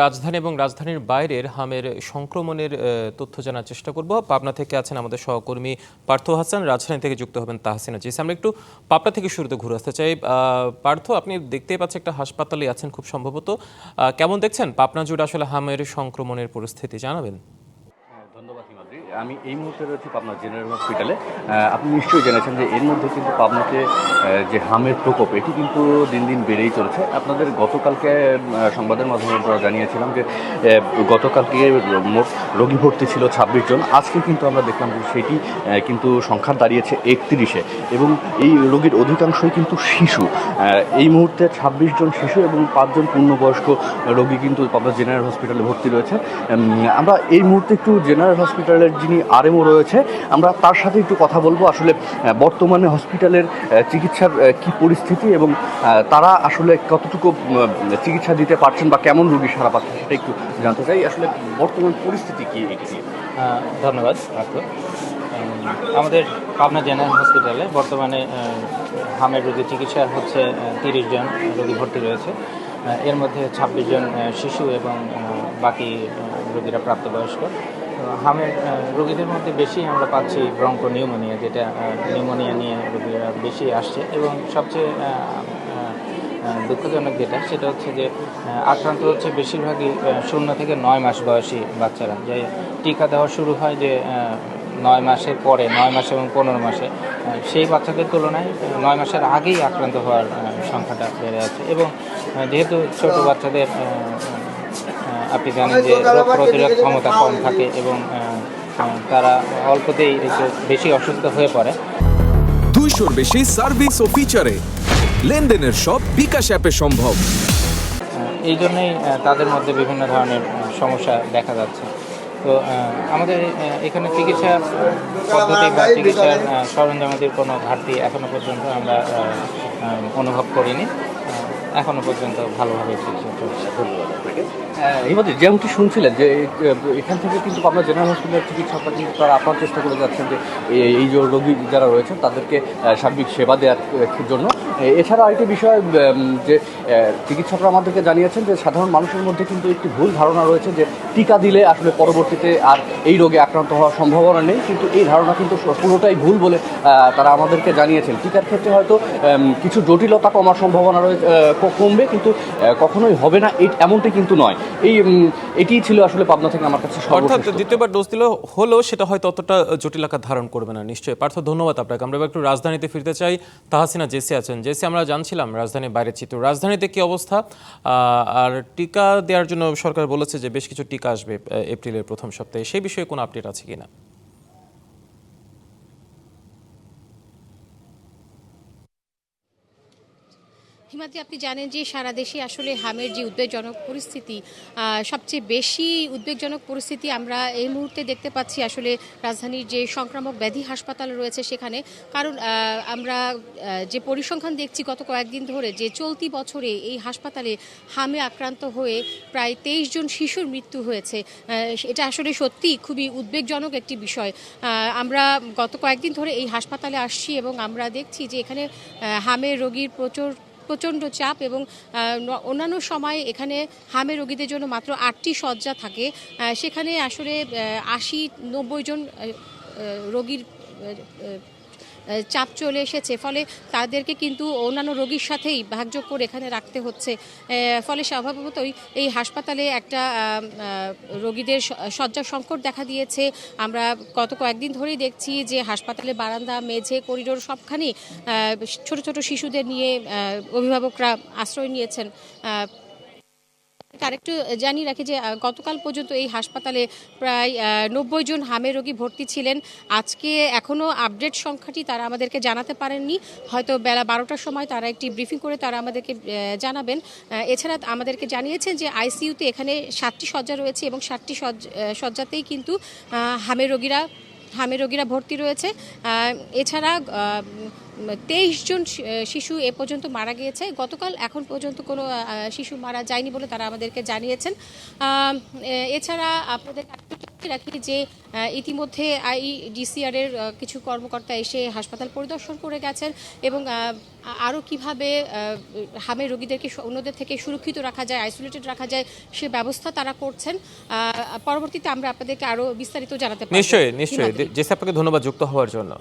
রাজধানী এবং রাজধানীর বাইরের হামের সংক্রমণের তথ্য জানার চেষ্টা করব। পাবনা থেকে আছেন আমাদের সহকর্মী পার্থ হাসান, রাজধানী থেকে যুক্ত হবেন তাহসিনা জিস। আমরা একটু পাবনা থেকে শুরুতে ঘুরে আসতে চাই। পার্থ, আপনি দেখতেই পাচ্ছেন একটা হাসপাতালে আছেন খুব সম্ভবত। কেমন দেখছেন পাবনা জুড়ে আসলে হামের সংক্রমণের পরিস্থিতি, জানাবেন? ধন্যবাদ হিমাদ্রি। আমি এই মুহূর্তে রয়েছি পাবনা জেনারেল হসপিটালে। আপনি নিশ্চয়ই জেনেছেন যে এর মধ্যে কিন্তু পাবনাতে যে হামের প্রকোপ এটি কিন্তু দিন দিন বেড়েই চলেছে। আপনাদের গতকালকে সংবাদের মাধ্যমে আমরা জানিয়েছিলাম যে গতকালকে মোট রোগী ভর্তি ছিল 26 জন। আজকে কিন্তু আমরা দেখলাম যে সেটি কিন্তু সংখ্যা দাঁড়িয়েছে 31-এ এবং এই রোগীর অধিকাংশই কিন্তু শিশু। এই মুহূর্তে 26 জন শিশু এবং 5 জন পূর্ণবয়স্ক রোগী কিন্তু পাবনা জেনারেল হসপিটালে ভর্তি রয়েছে। আমরা এই মুহূর্তে একটু জেনারেল হসপিটালের যিনি আরএমও রয়েছে আমরা তার সাথে একটু কথা বলবো, আসলে বর্তমানে হসপিটালের চিকিৎসার কি পরিস্থিতি এবং তারা আসলে কতটুকু চিকিৎসা দিতে পারছেন বা কেমন রোগী সারা পাচ্ছেন সেটা একটু জানতে চাই। আসলে বর্তমান পরিস্থিতি কি এটি? ধন্যবাদ। আমাদের পাবনা জেনারেল হসপিটালে বর্তমানে হামের রোগীর চিকিৎসা হচ্ছে 30 জন রোগী ভর্তি রয়েছে। এর মধ্যে 26 জন শিশু এবং বাকি রোগীরা প্রাপ্তবয়স্ক। হামের রোগীদের মধ্যে বেশি আমরা পাচ্ছি ব্রঙ্কো নিউমোনিয়া, যেটা নিউমোনিয়া নিয়ে রোগীরা বেশি আসছে এবং সবচেয়ে দুঃখজনক যেটা সেটা হচ্ছে যে আক্রান্ত হচ্ছে বেশিরভাগই 0 থেকে 9 মাস বয়সী বাচ্চারা। যে টিকা দেওয়া শুরু হয় যে 9 মাসের পরে, 9 মাস এবং 15 মাসে, সেই বাচ্চাদের তুলনায় 9 মাসের আগেই আক্রান্ত হওয়ার সংখ্যাটা বেড়ে যাচ্ছে। এবং যেহেতু ছোট বাচ্চাদের আপনি জানেন যে রোগ প্রতিরোধ ক্ষমতা কম থাকে এবং তারা অল্পতেই একটু বেশি অসুস্থ হয়ে পড়ে। 200-র বেশি সার্ভিস ও ফিচারে লেনদেনের সব বিকাশ অ্যাপে সম্ভব। এই জন্যই তাদের মধ্যে বিভিন্ন ধরনের সমস্যা দেখা যাচ্ছে। তো আমাদের এখানে চিকিৎসা পদ্ধতি বা চিকিৎসার সরঞ্জামাদির কোনো ঘাটতি এখনও পর্যন্ত আমরা অনুভব করিনি। এখনও পর্যন্ত ভালোভাবে চিকিৎসা চলছে। ধন্যবাদ আপনাকে। হিমাদ্রি, যেমনটি শুনছিলেন যে এখান থেকে কিন্তু পাবনা জেনারেল হসপিটালের চিকিৎসকরা কিন্তু তারা আপনার চেষ্টা করে যাচ্ছেন যে এই যে রোগী যারা রয়েছেন তাদেরকে সার্বিক সেবা দেওয়ার জন্য। এছাড়া আরেকটি বিষয় যে চিকিৎসকরা আমাদেরকে জানিয়েছেন যে সাধারণ মানুষের মধ্যে কিন্তু একটি ভুল ধারণা রয়েছে যে টিকা দিলে আসলে পরবর্তীতে আর এই রোগে আক্রান্ত হওয়ার সম্ভাবনা নেই, কিন্তু এই ধারণা কিন্তু পুরোটাই ভুল বলে তারা আমাদেরকে জানিয়েছেন। টিকার ক্ষেত্রে হয়তো কিছু জটিলতা কমার সম্ভাবনা রয়েছে, কমবে, কিন্তু কখনোই হবে না এমনটি কিন্তু নয়। এটি ছিল আসলে পাবনা থেকে আমার কাছে অর্থাৎ দ্বিতীয়বার ডোজ দিলে হলেও সেটা হয়তো অতটা জটিল আকার ধারণ করবে না। নিশ্চয়ই পার্থ, ধন্যবাদ আপনাকে। আমরা একটু রাজধানীতে ফিরতে চাই। তাহসিনা জেসি আছেন। জেসি, আমরা জানছিলাম রাজধানীর বাইরের চিত্র, রাজধানীতে কি অবস্থা? আর টিকা দেওয়ার জন্য সরকার বলেছে যে বেশ কিছু টিকা আসবে এপ্রিলের প্রথম সপ্তাহে, সেই বিষয়ে কোনো আপডেট আছে কিনা? হিমাদ্রি, আপনি জানেন যে সারা দেশে আসলে হামের যে উদ্বেগজনক পরিস্থিতি, সবচেয়ে বেশি উদ্বেগজনক পরিস্থিতি আমরা এই মুহূর্তে দেখতে পাচ্ছি আসলে রাজধানীর যে সংক্রামক ব্যাধি হাসপাতাল রয়েছে সেখানে। কারণ আমরা যে পরিসংখ্যান দেখছি গত কয়েকদিন ধরে, যে চলতি বছরে এই হাসপাতালে হামে আক্রান্ত হয়ে প্রায় 23 জন শিশুর মৃত্যু হয়েছে। এটা আসলে সত্যি খুবই উদ্বেগজনক একটি বিষয়। আমরা গত কয়েকদিন ধরে এই হাসপাতালে আসছি এবং আমরা দেখছি যে এখানে হামের রোগীর প্রচণ্ড চাপ এবং অন্যান্য সময় এখানে হামের রোগীদের জন্য মাত্র 8টি শয্যা থাকে। সেখানে আসলে 80-90 জন রোগীর চাপ চলে এসেছে, ফলে তাদেরকে কিন্তু অন্যান্য রোগীর সাথেই ভাগযোগ করে এখানে রাখতে হচ্ছে। ফলে স্বভাবতই এই হাসপাতালে একটা রোগীদের শয্যা সংকট দেখা দিয়েছে। আমরা গত কয়েকদিন ধরেই দেখছি যে হাসপাতালে বারান্দা, মেঝে, করিডোর সবখানেই ছোট ছোট শিশুদের নিয়ে অভিভাবকরা আশ্রয় নিয়েছেন। আরেকটু জানিয়ে রাখি যে গতকাল পর্যন্ত এই হাসপাতালে প্রায় 90 জন হামের রোগী ভর্তি ছিলেন। আজকে এখনও আপডেট সংখ্যাটি তারা আমাদেরকে জানাতে পারেননি, হয়তো বেলা 12টার সময় তারা একটি ব্রিফিং করে তারা আমাদেরকে জানাবেন। এছাড়া আমাদেরকে জানিয়েছেন যে আইসিইউতে এখানে 7টি শয্যা রয়েছে এবং 7টি শয্যাতেই কিন্তু হামের রোগীরা ভর্তি রয়েছে। এছাড়া 23 জন শিশু এ পর্যন্ত মারা গিয়েছে। গতকাল এখন পর্যন্ত কোনো শিশু মারা যায়নি বলে তারা আমাদেরকে জানিয়েছেন। এছাড়া আপনাদের রাখি যে ইতিমধ্যে আইডিসিআর এর কিছু কর্মকর্তা এসে হাসপাতাল পরিদর্শন করে গেছেন এবং আরও কিভাবে হামের রোগীদেরকে অন্যদের থেকে সুরক্ষিত রাখা যায়, আইসোলেটেড রাখা যায় সে ব্যবস্থা তারা করছেন। পরবর্তীতে আমরা আপনাদেরকে আরও বিস্তারিত জানাতে পারবো। নিশ্চয়ই নিশ্চয়ই, জেসি আপনাকে ধন্যবাদ যুক্ত হওয়ার জন্য।